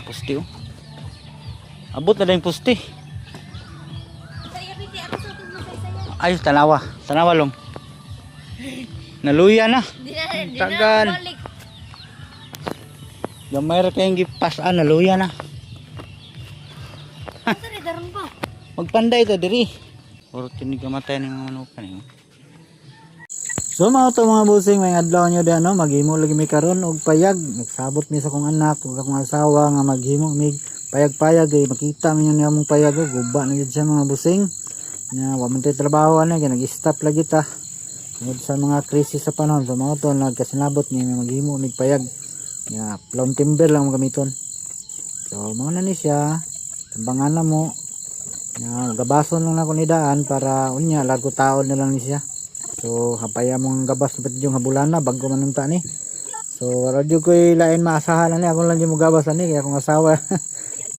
Pusti oh. Abot na lang yung pusti. Ayos, tanawa. Tanawa long. Naluya na. Tagan. Gamay ra kayong gipasaan, naluya na. Magpanday to diri. Puro tinig kamatay ng mga manukan eh. So mga to mga busing, may adlaw nyo diyan no, maghimo lagi mi karon og payag. Nagsabot mi sa kong anak ug akong asawa nga maghimo mig payag-payag ay makita mi niya mong payag og guba na gid siya mga busing. Nya wa man tay trabaho ana kay nag-stop lagi ta. Tungod sa mga krisis sa panahon, so mga to nagkasinabot ni maghimo mig payag. Nya plum timber lang gamiton. So mao na ni siya. Tambangan na mo. Nya gabason lang nako ni daan para unya largo taon na lang ni siya. So hapaya mong gabas dapat yung habulan na bago manunta ni. So radyo ko lain maasahan ani ako lang yung gabas ani kaya akong asawa